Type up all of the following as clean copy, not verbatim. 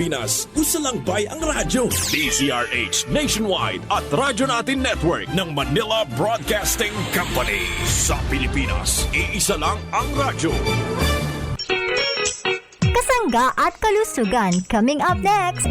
Pinas, usalangbay ang radyo. DZRH Nationwide at Radyo Natin Network ng Manila Broadcasting Company. Sa Pilipinas, iisa lang ang radyo. Kasangga at kalusugan coming up next.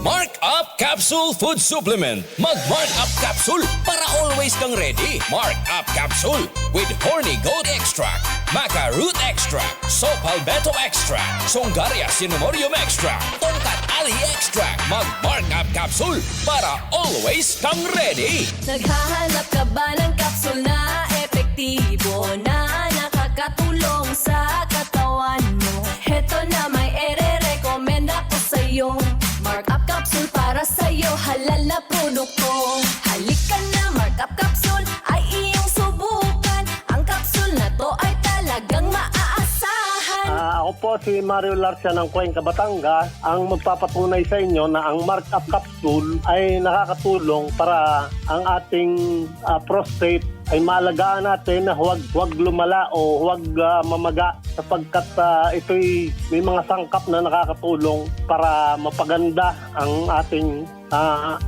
Mark Up Capsule Food Supplement. Mag-Mark Up Capsule para always kang ready. Mark Up Capsule with Horny Goat Extract, Maca Root Extract, Sopalbeto Extract, Songaria Cinnamorium Extract, Tongkat Ali Extract. Mag-Mark Up Capsule para always kang ready. Naghahanap ka ba ng capsule na epektibo na nakakatulong sa katawan mo? Heto na may ere-recommend ako sa'yo. Mark Up Capsule para sa'yo, halal na produkto. Halika na, Mark Up Capsule ay iyong subukan. Ang capsule na to ay talagang maaasahan. Ako po si Mario Larcia ng Cuenca, Batangas, ang magpapatunay sa inyo na ang Mark Up Capsule ay nakakatulong para ang ating prostate ay maalagaan natin na huwag lumala o huwag mamaga sapagkat ito'y may mga sangkap na nakakatulong para mapaganda ang ating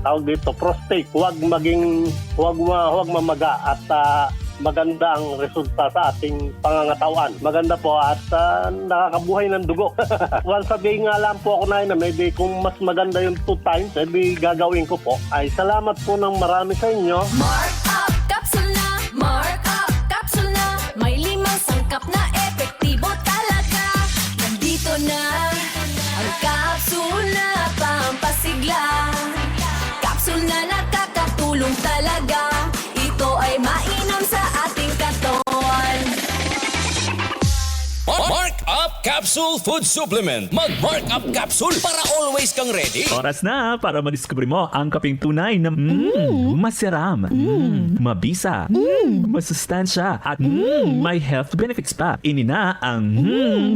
tawag dito, prostate. Huwag mamaga at maganda ang resulta sa ating pangangatawan. Maganda po at nakakabuhay ng dugo. Once a day nga lang po ako na maybe kung mas maganda yung 2 times, edi gagawin ko po. Ay salamat po ng marami sa inyo. Mark Up Capsule na, Mark Up Capsule na. May 5 sangkap na epektibo talaga. Nandito na ang capsule na pampasigla. Capsule na nakakatulong talaga. Ito ay mainam sa ating katawan. Mark Up Capsule Food Supplement. Mag-Mark Up Capsule para always kang ready. Oras na para madiskubre mo ang kaping tunay na masiram, mabisa, masustansya, at may health benefits pa. Ini na ang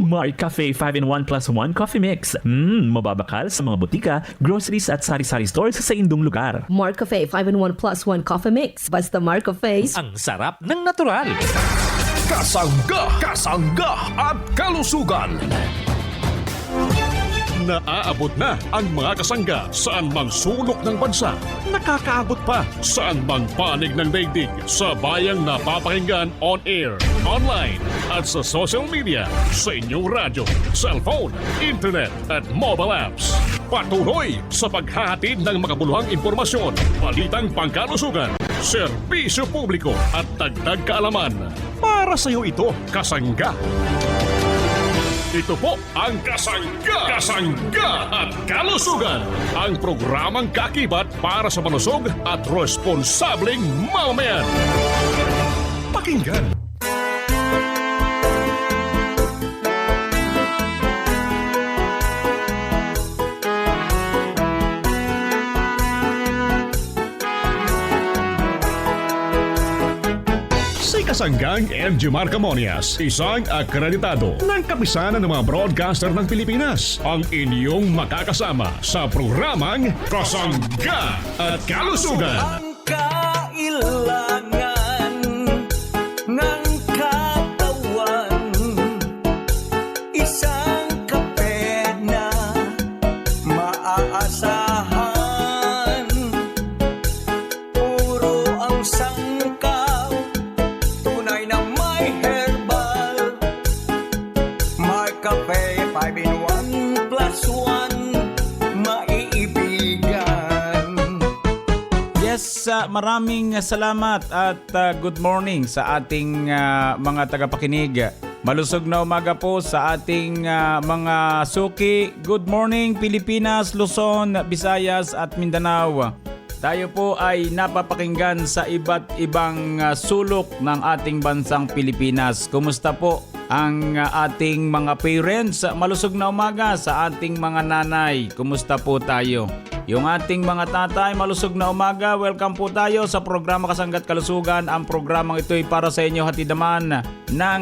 Mark Cafe 5-in-1 plus 1 coffee mix. Mababakal sa mga butika, groceries at sari-sari stores sa indong lugar. Mark Cafe 5-in-1 plus 1 coffee mix. Basta Mark Cafe. Ang sarap ng natural. Kasangga at kalusugan. Naaabot na ang mga kasangga saan mang sulok ng bansa. Nakakaabot pa saan mang panig ng daigdig sa bayang napapakinggan on air, online at sa social media, sa inyong radyo, cellphone, internet at mobile apps. Patuloy sa paghahatid ng makabuluhang impormasyon, balitang pangkalusugan, serbisyo publiko at dagdag kaalaman. Para sa iyo ito, Kasangga. Ito po ang Kasangga at Kalusugan. Ang programang kakibat para sa malusog at responsableng mamamayan. Pakinggan. Kasanggang MG Marcamonias, isang akreditado ng kapisanan ng mga broadcaster ng Pilipinas. Ang inyong makakasama sa programang Kasangga at Kalusugan. Ang kailangan ng katawan, isang kape na maaasahan. Puro ang sangkaw, tunay na may herbal. Mark Cafe 5-in-1 plus 1, maiibigan. Yes, maraming salamat at good morning sa ating mga tagapakinig. Malusog na umaga po sa ating mga suki. Good morning Pilipinas, Luzon, Visayas at Mindanao. Tayo po ay napapakinggan sa iba't ibang sulok ng ating bansang Pilipinas. Kumusta po ang ating mga parents? Malusog na umaga sa ating mga nanay. Kumusta po tayo? Yung ating mga tatay, malusog na umaga. Welcome po tayo sa programa Kasangga't Kalusugan. Ang programang ito ay para sa inyo hatid naman ng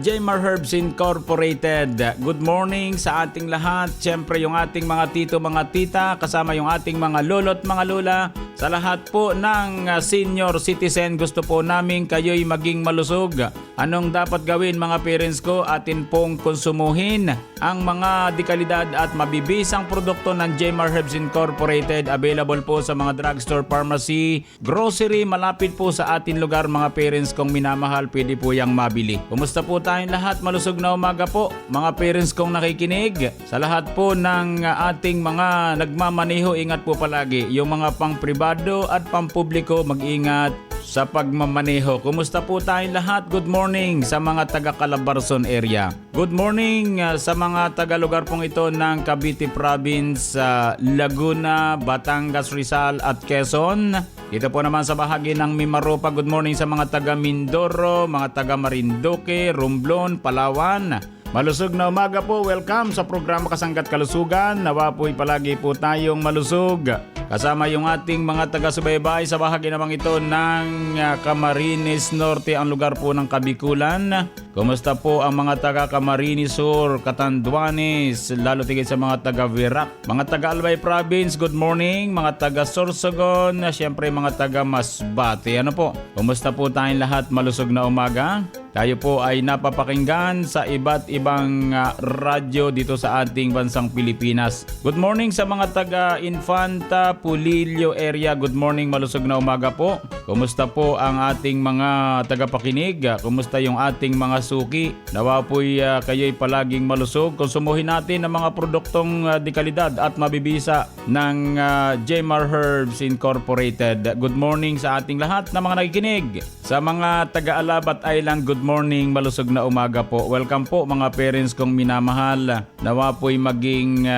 Jmar Herbs Incorporated. Good morning sa ating lahat. Siyempre yung ating mga tito, mga tita, kasama yung ating mga lolo't mga lola Sa lahat po ng senior citizen, gusto po namin kayo'y maging malusog. Anong dapat gawin mga parents ko? Atin pong konsumuhin ang mga dekalidad at mabibisang produkto ng Jmar Herbs Incorporated. Available po sa mga drugstore, pharmacy, grocery. Malapit po sa atin lugar mga parents kong minamahal. Pwede po yang mabili. Kumusta po tayong lahat? Malusog na umaga po mga parents kong nakikinig. Sa lahat po ng ating mga nagmamaneho, ingat po palagi. Yung mga pang pribado at pampubliko, mag-ingat sa pagmamaneho. Kumusta po tayong lahat? Good morning sa mga taga Calabarzon area. Good morning sa mga taga lugar pong ito ng Cavite Province, Laguna, Batangas, Rizal at Quezon. Dito po naman sa bahagi ng Mimaropa, good morning sa mga taga Mindoro, mga taga Marinduque, Romblon, Palawan. Malusog na umaga po. Welcome sa programa Kasanggat Kalusugan. Nawa po'y palagi po tayong malusog. Kasama yung ating mga taga-subaybay sa bahagi namang ito ng Camarines Norte, ang lugar po ng Kabikulan. Kumusta po ang mga taga Camarines Sur, Catanduanes, lalo tigit sa mga taga Virac, mga taga Albay Province, good morning, mga taga Sorsogon, syempre mga taga Masbate. Ano po? Kumusta po tayong lahat? Malusog na umaga. Tayo po ay napapakinggan sa iba't ibang radyo dito sa ating bansang Pilipinas. Good morning sa mga taga Infanta, Pulilio area. Good morning, malusog na umaga po. Kumusta po ang ating mga tagapakinig? Kumusta yung ating mga suki? Nawa po'y kayo'y palaging malusog. Konsumuhin natin ang mga produktong dekalidad at mabibisa ng Jmar Herbs Incorporated. Good morning sa ating lahat na mga nakikinig. Sa mga taga-Alabat Island, good morning, malusog na umaga po. Welcome po mga parents kong minamahal. Nawa po'y maging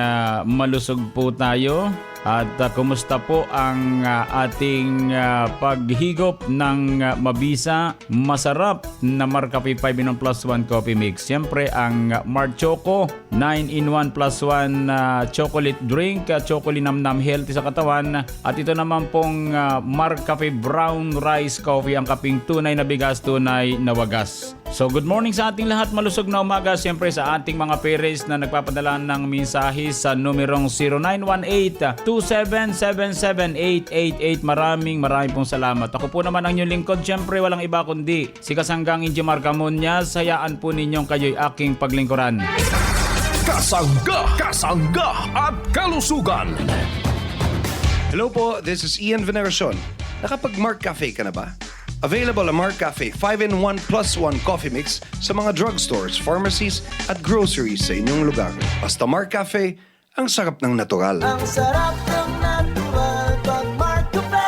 malusog po tayo. At kumusta po ang ating paghigop ng mabisa, masarap na Marcafe 5-in-1 plus 1 coffee mix. Siyempre ang Mart Choco 9-in-1 plus 1 chocolate drink, chocolate namnam, healthy sa katawan. At ito naman pong Marcafe brown rice coffee, ang kaping tunay na bigas, tunay na wagas. So good morning sa ating lahat, malusog na umaga. Siyempre sa ating mga parents na nagpapadala ng mensahe sa numerong 0918-2777888. Maraming pong salamat. Ako po naman ang inyong lingkod, siyempre walang iba kundi si Kasanggang Injimar Camuñas. Hayaan po ninyong kayo'y aking paglingkuran. Kasangga at kalusugan. Hello po, this is Ian Veneracion. Nakapag-Mark Cafe ka na ba? Available ang Mark Cafe 5-in-1 plus 1 coffee mix sa mga drugstores, pharmacies at groceries sa inyong lugar. Basta Mark Cafe, ang sarap ng natural. Ang sarap ng natural pag Mark Cafe.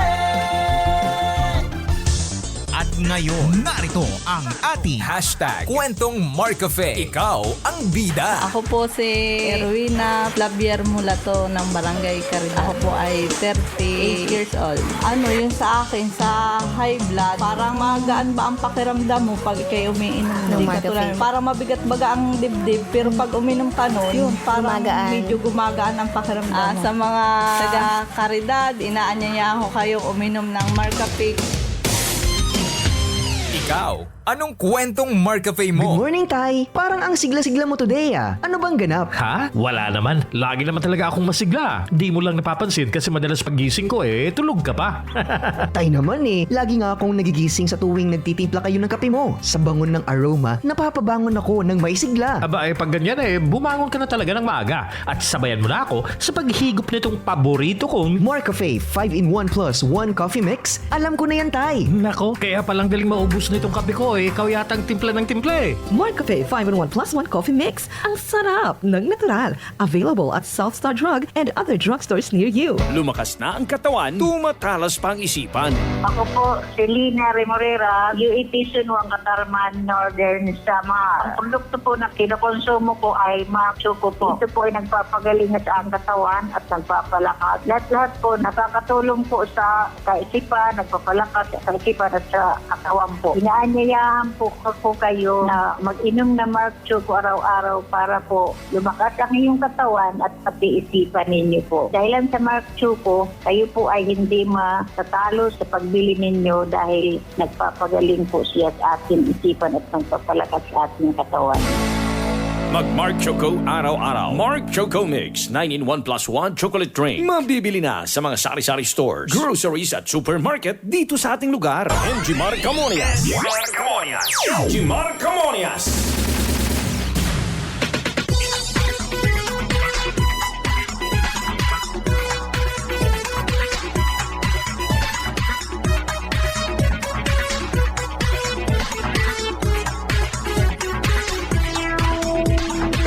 At ngayon, narito ang ating Kwentong Marcafe. Ikaw ang bida. Ako po si Erwina Flavier Mulato ng Barangay Caridad. Ako po ay 38 years old. Ano yung sa akin, sa high blood, parang magaan ba ang pakiramdam mo pag ikay umiinom ng katulad. Parang mabigat baga ang dibdib, pero pag uminom ka nun, yun, parang medyo gumagaan ang pakiramdam mo. Sa mga taga Caridad, inaanyaya ako kayong uminom ng Marcafe. Ikaw, anong kwentong Marcafe mo? Good morning, Tay. Parang ang sigla-sigla mo today, ah. Ano bang ganap? Ha? Wala naman. Lagi naman talaga akong masigla. Di mo lang napapansin kasi madalas pagising ko tulog ka pa. Tay naman lagi nga akong nagigising sa tuwing nagtitimpla kayo ng kape mo. Sa bangon ng aroma, napapabangon ako ng may sigla. Aba pag ganyan bumangon ka na talaga ng maaga. At sabayan mo na ako sa paghigop nitong paborito kong Marcafe 5-in-1 plus 1 coffee mix. Alam ko na yan, Tay. Nako, kaya palang daling maubos nitong kape ko ikaw yatang timpla ng timpla Marcafe 5-in-1 plus 1 coffee mix. Ang sarap ng natural. Available at South Star Drug and other drugstores near you. lumakas na ang katawan, tumatalas pa ang isipan. Ako po, si Lina Remorera, UET Sunwang Katarman, Northern Samar. Ang produkto po na kinokonsumo ko ay Mark Choco po. Ito po ay nagpapagaling sa ang katawan at nagpapalakas. Lahat-lahat po nakakatulong po sa kaisipan, nagpapalakas sa kaisipan at sa katawan po. Inaanyayahan po kayo na mag-inom na Mark Choco araw-araw para po lumakas ang iyong katawan at pati isipan ninyo po. Dahil sa Mark Choco, kayo po ay hindi matatalo sa pagbili ninyo dahil nagpapagaling po siya sa ating isipan at nagpapalakas sa ating katawan. Mag-Mark Choco araw-araw. Mark Choco Mix 9-in-1 plus 1 chocolate drink. Mabibili na sa mga sari-sari stores, groceries at supermarket dito sa ating lugar. MG Marcamonias. MG Marcamonias.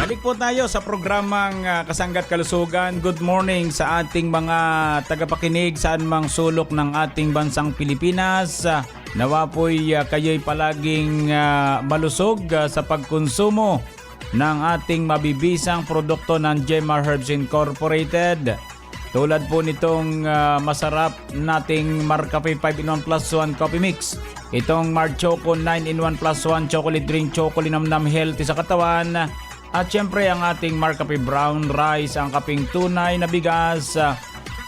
Balik po tayo sa programang Kasangga't Kalusugan. Good morning sa ating mga tagapakinig saan mang sulok ng ating bansang Pilipinas. Nawa po'y kayo'y palaging malusog sa pagkonsumo ng ating mabibisang produkto ng Jemar Herbs Incorporated. Tulad po nitong masarap nating Marcafe 5-in-1 plus 1 coffee mix. Itong Mar Choco 9-in-1 plus 1 chocolate drink, chocolate namnam healthy sa katawan. At syempre ang ating Marcafe Brown Rice, ang kaping tunay na bigas,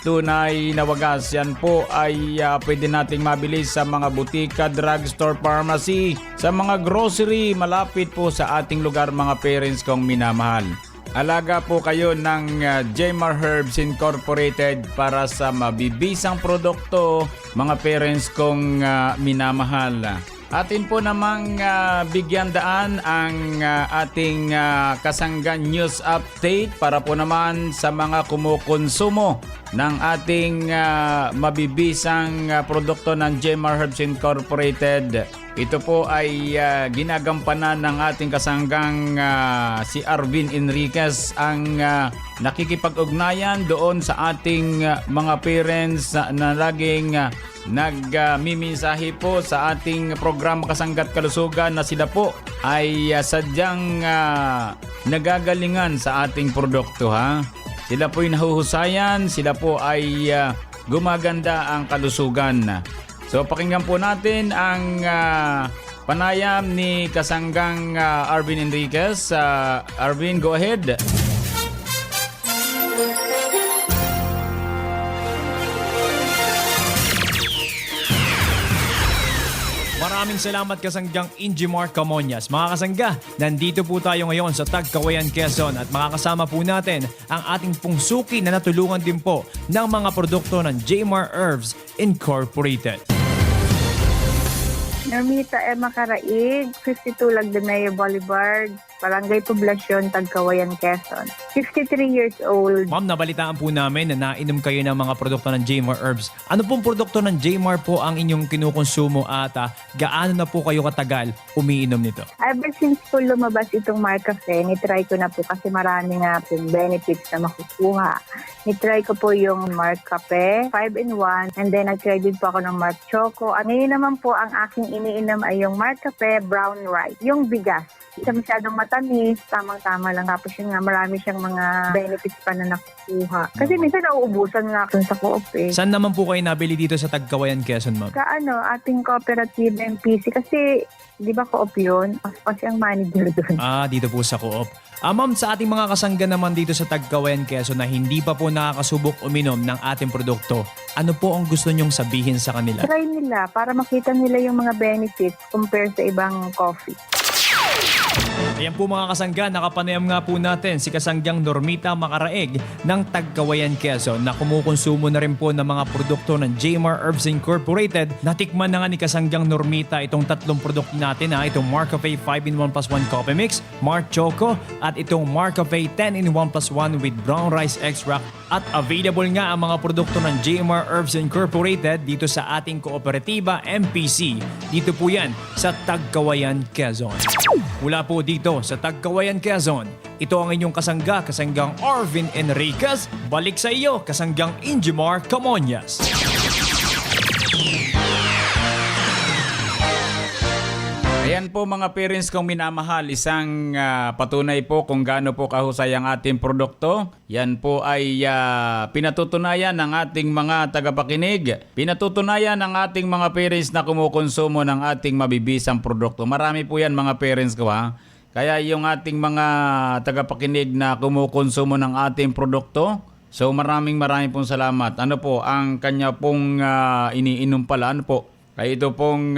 tunay na wagas. Yan po ay pwede nating mabili sa mga butika, drugstore, pharmacy, sa mga grocery, malapit po sa ating lugar mga parents kong minamahal. Alaga po kayo ng Jemar Herbs Incorporated para sa mabibisang produkto mga parents kong minamahal. Atin po namang bigyan daan ang ating Kasanggan News Update para po naman sa mga kumukonsumo ng ating mabibisang produkto ng Jemar Herbs Incorporated. Ito po ay ginagampanan ng ating kasanggang si Arvin Enriquez ang nakikipag-ugnayan doon sa ating mga parents na laging nagmimensahe po sa ating programa Kasangga't Kalusugan na sila po ay sadyang nagagalingan sa ating produkto ha. Sila po ay nahuhusayan, sila po ay gumaganda ang kalusugan. So pakinggan po natin ang panayam ni kasanggang Arvin Enriquez. Arvin, go ahead. Maraming salamat kasanggang Ingy Marcamonias. Mga kasangga, nandito po tayo ngayon sa Tagkawayan, Quezon at makakasama po natin ang ating pong suki na natulungan din po ng mga produkto ng Jemar Herbs Incorporated. Normita Emma Caraig, 52 Lagdanayo Boulevard, Barangay Poblacion, Tagkawayan, Quezon. 53 years old. Ma'am, nabalitaan po namin na nainom kayo ng mga produkto ng Jemar Herbs. Ano pong produkto ng Jemar po ang inyong kinukonsumo at gaano na po kayo katagal umiinom nito? Ever since po lumabas itong Marcafe, nitry ko na po kasi marami nga pong benefits na makukuha. Nitry ko po yung Marcafe 5-in-1 and then nag-try din po ako ng Marc Choco. Ngayon naman po ang aking iniinom ay yung Marcafe Brown Rice, yung bigas. Isa masyadong matamis, tamang-tama lang. Tapos yun nga, marami siyang mga benefits pa na nakukuha. Kasi minsan nauubusan nga ako sa co-op eh. Saan naman po kayo nabili dito sa Tagkawayan, Quezon, ma'am? Sa ating cooperative MPC. Kasi, di ba co-op yun? Kasi ang manager doon. Dito po sa co-op. Ma'am, sa ating mga kasangga naman dito sa Tagkawayan, Quezon na hindi pa po nakakasubok uminom ng ating produkto, ano po ang gusto nyong sabihin sa kanila? Try nila para makita nila yung mga benefits compare sa ibang coffee. Ayan po mga kasangga, nakapanayam nga po natin si kasanggang Normita Macaraig ng Tagkawayan, Quezon na kumukonsumo na rin po ng mga produkto ng Jemar Herbs Incorporated. Natikman na nga ni kasanggang Normita itong tatlong produkto natin itong Marcafe 5-in-1 plus 1 coffee mix, Marc Choco at itong Marcafe 10-in-1 plus 1 with brown rice extract. At available nga ang mga produkto ng Jemar Herbs Incorporated dito sa ating kooperatiba MPC. Dito po yan sa Tagkawayan, Quezon. Mula po dito sa Tagkawayan, Quezon, ito ang inyong kasanggang Arvin Enriquez. Balik sa iyo, kasanggang Ingy Marcamonias. Ayan po mga parents kong minamahal, isang patunay po kung gaano po kahusay ang ating produkto. Yan po ay pinatutunayan ng ating mga tagapakinig. Pinatutunayan ng ating mga parents na kumukonsumo ng ating mabibisang produkto. Marami po yan mga parents ko ha. Kaya yung ating mga tagapakinig na kumukonsumo ng ating produkto, so maraming pong salamat. Ano po ang kanya pong iniinom pala? Ano po? Kaya ito pong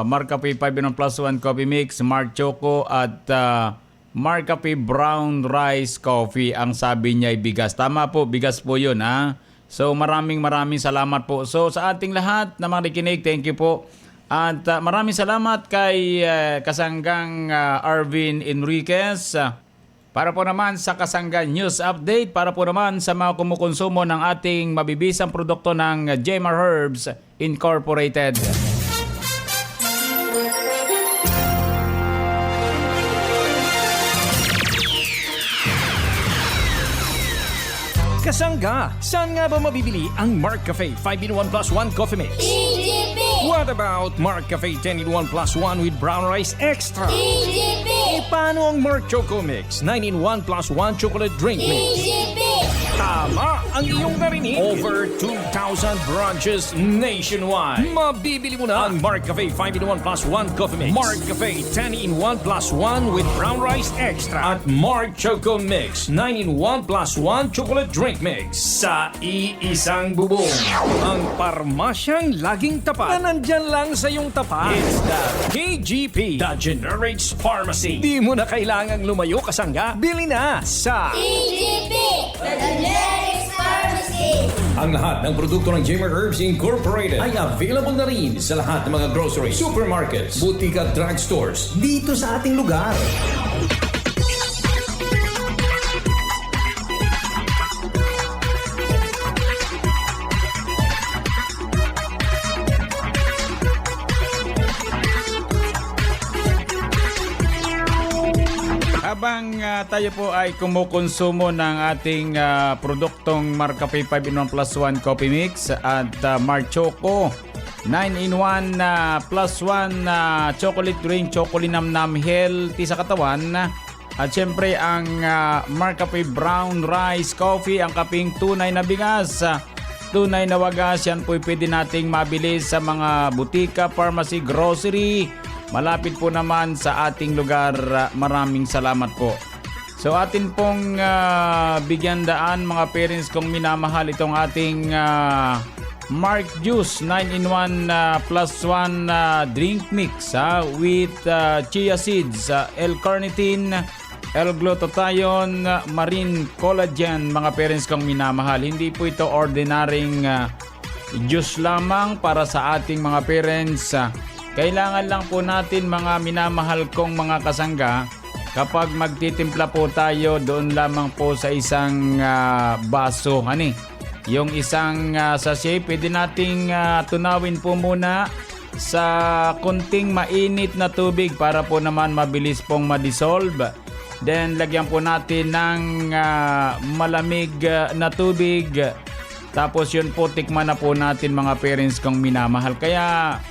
Marcafe 5-in-1 plus 1 coffee mix, Marc Choco at Mark Cafe Brown Rice Coffee. Ang sabi niya ay bigas. Tama po, bigas po yun ha. So maraming salamat po. So sa ating lahat na makikinig, thank you po. At maraming salamat kay Kasanggang Arvin Enriquez. Para po naman sa Kasanggan News Update, para po naman sa mga kumukonsumo ng ating mabibisang produkto ng Jemar Herbs Incorporated. Kasangga, saan nga ba mabibili ang Mark Cafe 5-in-1 plus 1 Coffee Mix? EGP! What about Mark Cafe 10-in-1 plus 1 with brown rice extra? EGP! Paano ang Mark Choco Mix 9-in-1 plus 1 chocolate drink mix? EGP! Tama ang iyong narinig. Over 2,000 branches nationwide. Mabibili mo na ang Mark Cafe 5-in-1 plus 1 Coffee Mix, Mark Cafe 10-in-1 plus 1 with brown rice extra, at Mark Choco Mix 9-in-1 plus 1 chocolate drink mix sa iisang bubong. Ang parmasyang laging tapat na nandyan lang sa iyong tapat. It's the KGP, the Generics Pharmacy. Di mo na kailangang lumayo, kasangga. Bili na sa EGP! The Generics Pharmacy! Ang lahat ng produkto ng Jemar Herbs Incorporated ay available na rin sa lahat ng mga grocery, supermarkets, boutique at drugstores dito sa ating lugar. Habang tayo po ay kumukonsumo ng ating produktong Mark Cafe 5-in-1 plus 1 Coffee Mix at Mark Choco 9-in-1 plus 1 chocolate drink, chocolate namnam healthy sa katawan. At syempre ang Mark Cafe Brown Rice Coffee, ang kaping tunay na bigas, tunay na wagas. Yan po pwede nating mabili sa mga butika, pharmacy, grocery. Malapit po naman sa ating lugar. Maraming salamat po. So atin pong bigyan daan mga parents kong minamahal itong ating Mark Juice 9-in-1 plus 1 drink mix with chia seeds, L-carnitine, L-glutathione, marine collagen mga parents kong minamahal. Hindi po ito ordinaryong juice lamang para sa ating mga parents. Kailangan lang po natin mga minamahal kong mga kasangga, kapag magtitimpla po tayo doon lamang po sa isang baso. Yung isang sachet, pwede nating tunawin po muna sa kunting mainit na tubig para po naman mabilis pong ma-dissolve. Then lagyan po natin ng malamig na tubig. Tapos yun po, tikman na po natin mga parents kong minamahal. Kaya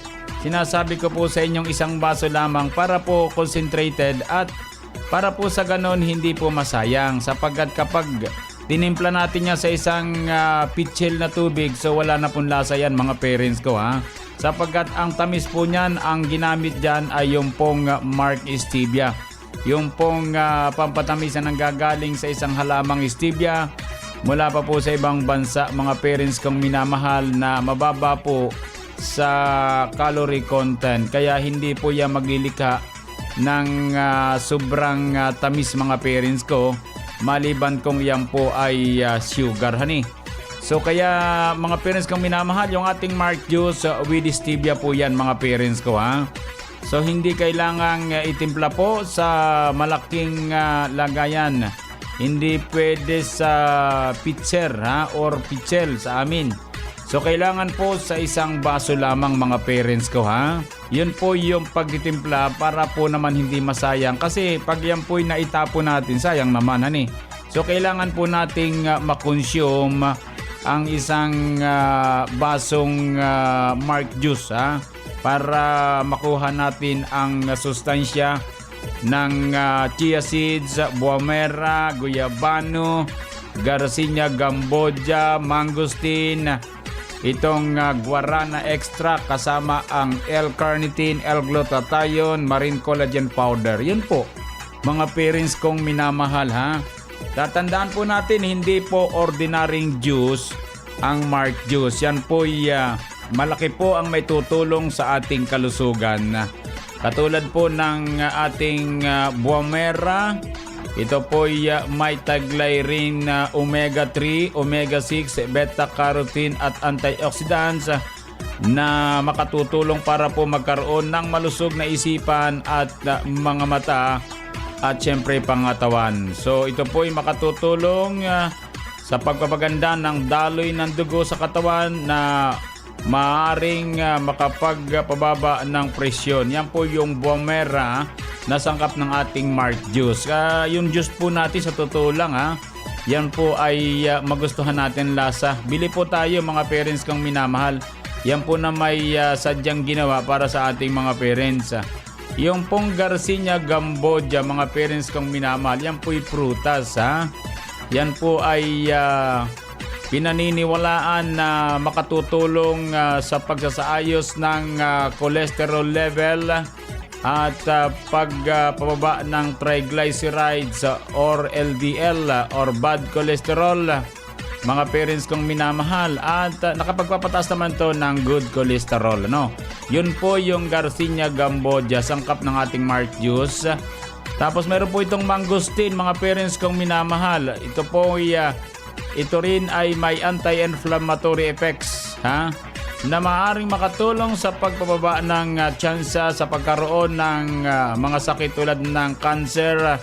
sinasabi ko po sa inyong isang baso lamang para po concentrated at para po sa ganon hindi po masayang, sapagkat kapag tinimpla natin niya sa isang pitchel na tubig, so wala na pong lasa yan mga parents ko sapagkat ang tamis po niyan, ang ginamit dyan ay yung pong Mark Stevia, yung pong pampatamis na nanggagaling sa isang halamang stevia mula pa po sa ibang bansa mga parents kong minamahal, na mababa po sa calorie content, kaya hindi po yan maglilikha ng sobrang tamis mga parents ko, maliban kung yan po ay sugar So kaya mga parents kong minamahal, yung ating Mark Juice with stevia po yan mga parents ko So hindi kailangang itimpla po sa malaking lagayan, hindi pwede sa pitcher or pitchel sa amin. So kailangan po sa isang baso lamang mga parents ko Yun po yung pagtitimpla para po naman hindi masayang, kasi pag yan po naitapo natin, sayang naman So kailangan po nating makonsume ang isang basong Mark Juice para makuha natin ang sustansya ng chia seeds, buwamera, guyabano, garcinia, gamboja, mangosteen, itong guarana extract kasama ang L-carnitine, L-glutathione, marine collagen powder. Yun po mga parents kong minamahal Tatandaan po natin, hindi po ordinaryong juice ang Mark Juice. Yan po malaki po ang may tutulong sa ating kalusugan. Katulad po ng ating Buamera. Ito po may taglay rin na omega-3, omega-6, beta-carotene at antioxidants na makatutulong para po magkaroon ng malusog na isipan at mga mata at syempre pangatawan. So ito po ay makatutulong sa pagpapaganda ng daloy ng dugo sa katawan na maaaring makapagpababa ng presyon. Yan po yung Buamera na sangkap ng ating Mark Juice. Yung juice po natin sa totoo lang yan po ay magustuhan natin lasa. Bili po tayo mga parents kong minamahal. Yan po na may sadyang ginawa para sa ating mga parents. Yung pong Garcinia Gamboja, mga parents kong minamahal, yan po ay prutas. Yan po ay pinaniniwalaan na makatutulong sa pagsasaayos ng cholesterol level at pagpababa ng triglycerides or LDL or bad cholesterol, mga parents kong minamahal, at nakapagpapataas naman to ng good cholesterol, no? Yun po yung Garcinia Gamboja, sangkap ng ating Mark Juice. Tapos meron po itong mangosteen, mga parents kong minamahal. Ito po ito rin ay may anti-inflammatory effects, na maaaring makatulong sa pagpababa ng tsansa sa pagkaroon ng mga sakit tulad ng cancer,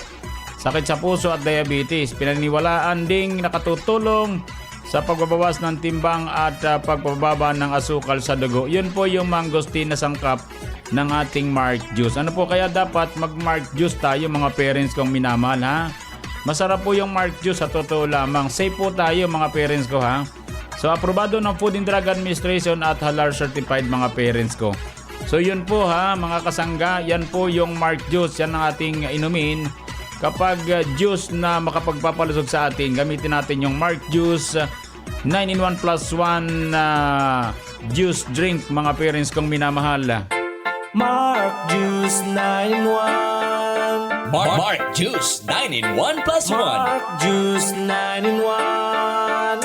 sakit sa puso at diabetes. Pinaniniwalaan ding nakatutulong sa pagbabawas ng timbang at pagpababa ng asukal sa dugo. Yun po yung mangosteen na sangkap ng ating Mark Juice. Ano po kaya dapat mag-Mark Juice tayo, mga parents kong minamahal, Masarap po yung Mark Juice, sa totoo lamang. Safe po tayo, mga parents ko, So, aprobado ng Food and Drug Administration at halal certified, mga parents ko. So, yun po mga kasangga. Yan po yung Mark Juice. Yan ang ating inumin. Kapag juice na makapagpapalusog sa atin, gamitin natin yung Mark Juice 9-in-1 plus 1 juice drink, mga parents kong minamahal. Mark Juice 9-in-1. Mark Juice 9-in-1 plus 1. Mark Juice 9-in-1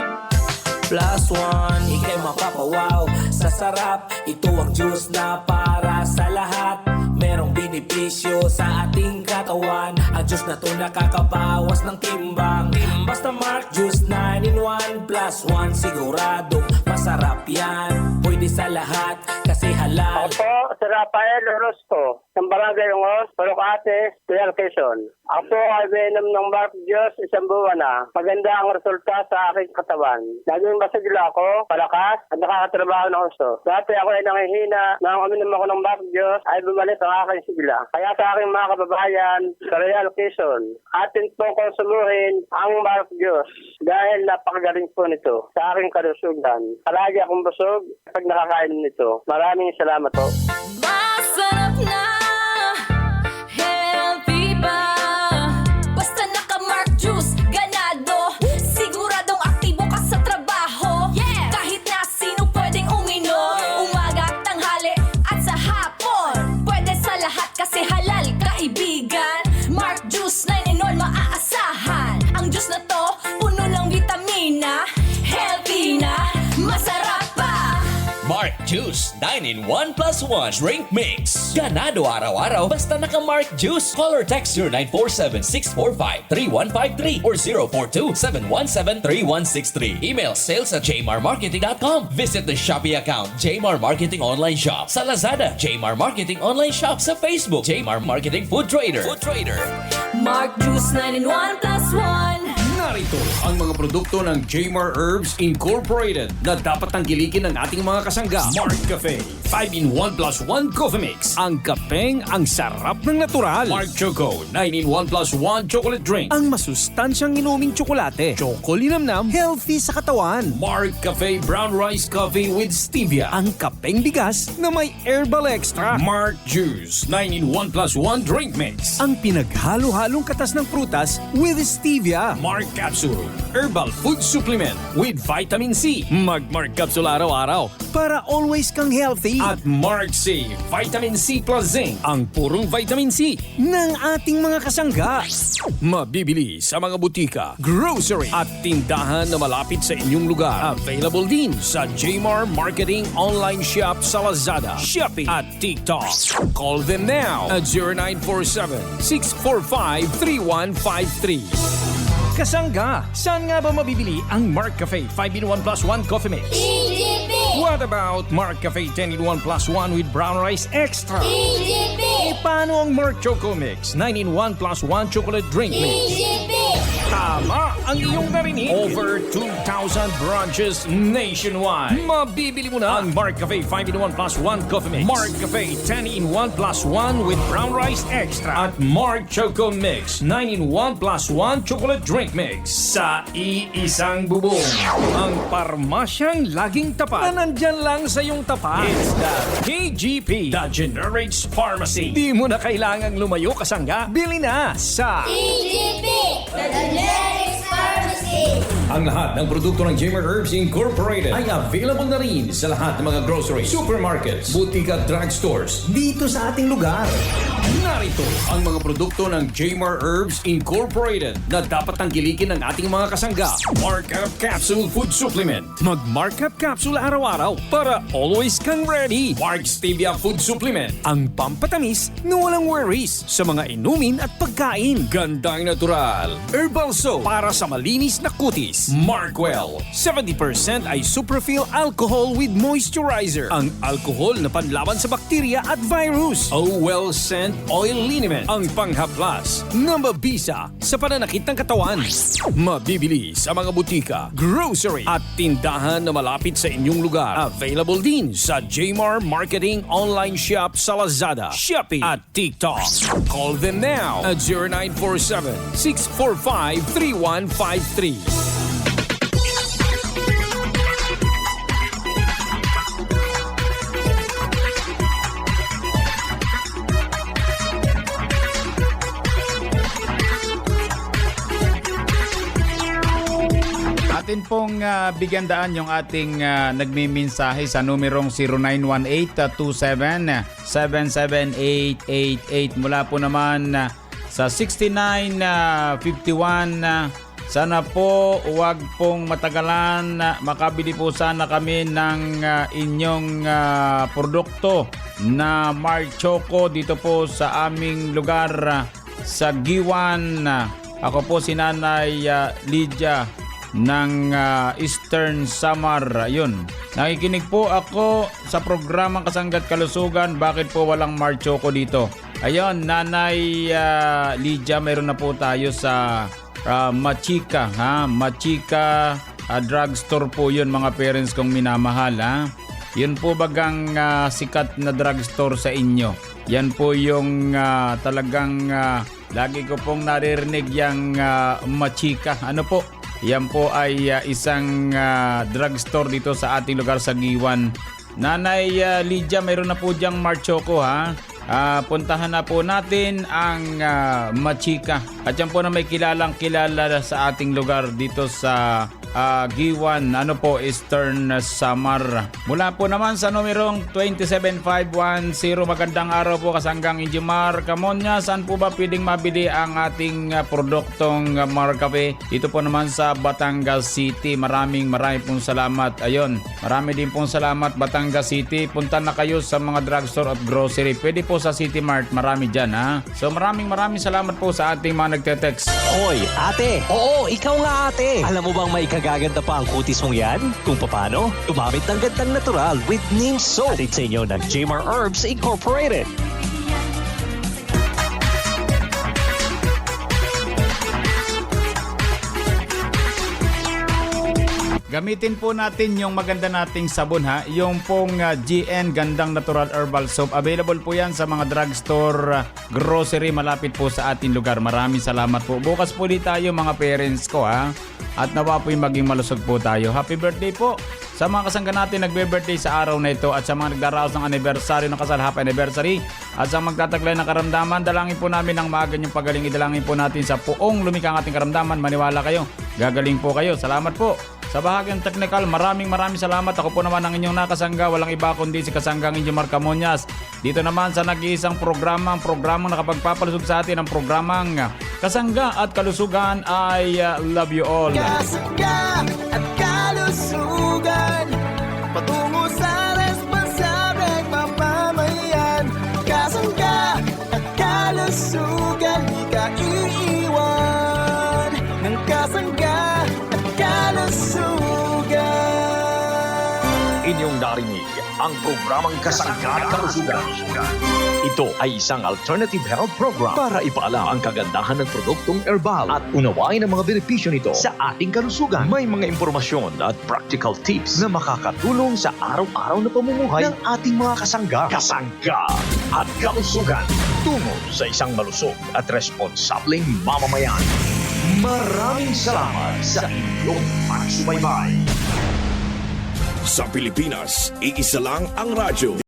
plus 1. Ika'y mapapawaw sa sarap. Ito ang juice na para sa lahat. Merong benepisyo sa ating katawan. Ang juice na to nakakabawas ng timbang. Basta Mark Juice 9-in-1 plus 1. Siguradong masarap yan. Pwede sa lahat kasi halal. Ako, si Rafael Orozco, ng Barangay Ungos, Purocate, Real Quezon. Ako ay venom ng Mark Juice isang buwan na. Maganda ang resulta sa aking katawan. Naging masigla ako, palakas, at nakakatrabaho ng gusto. Dati ako ay nangihina, nang uminom ako ng Mark Juice, ay bumalik ang aking sigla. Kaya sa aking mga kababayan sa Real Quezon, atin pong konsumuhin ang Mark Juice dahil napakagaling po nito sa aking kalusugan. Palagi akong busog pag nakakain nito. Maraming salamat po. Masarap na, healthy ba? Basta naka-Mark Juice, ganado. Siguradong aktibo ka sa trabaho. Kahit na sino pwedeng uminom, umaga, tanghali at sa hapon. Pwede sa lahat kasi halal, kaibigan. Mark Juice 9-in-1 maaasahan. Ang juice na to, puno ng vitamina. Healthy na, masarap pa. Mark Juice 9-in-1 plus 1 drink mix. Ganado araw-araw basta naka-Mark Juice. Call or text 0947-645-3153 or 042-717-3163. Email sales@jmarmarketing.com. Visit the Shopee account Jmar Marketing Online Shop. Sa Lazada, Jmar Marketing Online Shop. Sa Facebook, Jmar Marketing Food Trader. Mark Juice 9-in-1 plus 1. Narito ang mga produkto ng Jmar Herbs Incorporated na dapat tangkilikin ng ating mga kasangga. Mark Cafe 5-in-1 plus 1 Coffee Mix. Ang kapeng ang sarap ng natural. Mark Choco 9-in-1 plus 1 Chocolate Drink. Ang masustansyang inuming tsokolate. Chocolinamnam, healthy sa katawan. Mark Cafe Brown Rice Coffee with Stevia. Ang kapeng bigas na may herbal extra. Mark Juice 9-in-1 plus 1 Drink Mix. Ang pinaghalo-halong katas ng prutas with Stevia. Mark Capsule Herbal Food Supplement with Vitamin C. Mag-Mark Capsule araw-araw para always kang healthy. at Mark C Vitamin C Plus Zinc, ang purong vitamin C ng ating mga kasangga. Mabibili sa mga butika, grocery at tindahan na malapit sa inyong lugar. Available din sa Jmar Marketing Online Shop sa Lazada, Shopee at TikTok. Call them now at 0947-645-3153. Kasangga, saan nga ba mabibili ang Mark Cafe 5-in-1 plus 1 Coffee Mix? EGP! What about Mark Cafe 10-in-1 plus 1 with brown rice extra? EGP! E paano ang Mark Choco Mix 9-in-1 plus 1 chocolate drink mix? EGP! Tama ang iyong narinig. Over 2,000 branches nationwide. Mabibili mo na ang Mark Cafe 5-in-1 plus 1 Coffee Mix, Mark Cafe 10-in-1 plus 1 with brown rice extra, at Mark Choco Mix 9-in-1 plus 1 chocolate drink mix sa iisang bubong. Ang parmasyang laging tapat na nandyan lang sa iyong tapat. It's the KGP, the Generics Pharmacy. Di mo na kailangang lumayo, kasangga. Bili na sa EGP! The Generics Pharmacy! Ang lahat ng produkto ng Jmar Herbs Incorporated ay available na rin sa lahat ng mga grocery, supermarkets, butika at drugstores dito sa ating lugar. Narito ang mga produkto ng Jmar Herbs Incorporated na dapat tanggilikin ng ating mga kasangga. Markup Capsule Food Supplement. Mag-markup capsule araw-araw para always kang ready. Mark Stevia Food Supplement. Ang pampatamis na walang worries sa mga inumin at pagkain. Gandang natural. Herbal soap para sa malinis na kutis. Markwell. 70% ay superfill alcohol with moisturizer. Ang alcohol na panlaban sa bakterya at virus. Well Scent Oil Liniment. Ang panghaplas na mabisa sa pananakit ng katawan. Mabibili sa mga butika, grocery at tindahan na malapit sa inyong lugar. Available din sa Jmar Marketing Online Shop sa Lazada, Shopee at TikTok. Call them now at 0947-645-3153. Atin pong bigyan daan yung ating nagmimensahe sa numerong 0918-27-77888 mula po naman sa 6951. Sana po huwag pong matagalan, makabili po sana kami ng inyong produkto na Mark Choco dito po sa aming lugar sa Giwan. Ako po si Nanay Lydia ng Eastern Samar. Ayun. Nakikinig po ako sa programang Kasangga't Kalusugan. Bakit po walang Mark Choco dito? Ayun, Nanay Lydia, mayroon na po tayo sa Machika. Machika drugstore po yun, mga parents kong minamahal. Yun po bagang sikat na drugstore sa inyo. Yan po yung talagang lagi ko pong naririnig yung Machika. Ano po? Yan po ay isang drugstore dito sa ating lugar sa Giwan. Nanay Lydia, mayroon na po diyang Mark Choco puntahan na po natin ang Machika. At yan po na may kilalang kilala sa ating lugar dito sa Giwan, Eastern Samar. Mula po naman sa numerong 27510, magandang araw po kasanggang Injimar Camonia. Saan po ba pwedeng mabili ang ating produktong Mark Cafe? Dito po naman sa Batangas City. Maraming pong salamat. Ayun, marami din pong salamat Batangas City. Punta na kayo sa mga drugstore at grocery. Pwede po sa City Mart, marami dyan So maraming salamat po sa ating mga nagte-text. Hoy, ate! Oo, ikaw nga ate! Alam mo bang may kagaganda pa ang kutis mong yan? Kung paano? Gumamit ng gandang natural with neem soap. Atit sa inyo ng Jmar Herbs Incorporated. Gamitin po natin yung maganda nating sabon yung pong GN Gandang Natural Herbal Soap. Available po yan sa mga drugstore, grocery malapit po sa ating lugar. Maraming salamat po. Bukas po di tayo mga parents ko at nawa po yung maging malusog po tayo. Happy birthday po sa mga kasangga natin nagbe-birthday sa araw na ito at sa mga nagdaraos ng anniversary ng kasal, happy anniversary. At sa magtataglay ng karamdaman, dalangin po namin ng maaga yung pagaling. Idalangin po natin sa puong lumikang ating karamdaman. Maniwala kayo, gagaling po kayo. Salamat po Sa bahagyang technical, maraming salamat. Ako po naman ang inyong nakasangga. Walang iba kundi si Kasanggang Injimar Camonias. Dito naman sa nag-iisang programang nakapagpapalusog sa atin ang programang Kasangga at Kalusugan. I love you all. Kasangga at kalusugan, patungo sa responsableng mamamayan. Kasangga at kalusugan, di ka iiwan ng kasangga at kalusugan. Inyong narinig ang programang Kasangga at Kalusugan. Ito ay isang alternative health program para ipaalam ang kagandahan ng produktong herbal at unawain ang mga benepisyo nito sa ating kalusugan. May mga impormasyon at practical tips na makakatulong sa araw-araw na pamumuhay ng ating mga kasangga. Kasangga at Kalusugan. Tungo sa isang malusog at responsableng mamamayan. Maraming salamat sa inyong pagsubaybay. Sa Pilipinas, iisa lang ang radyo.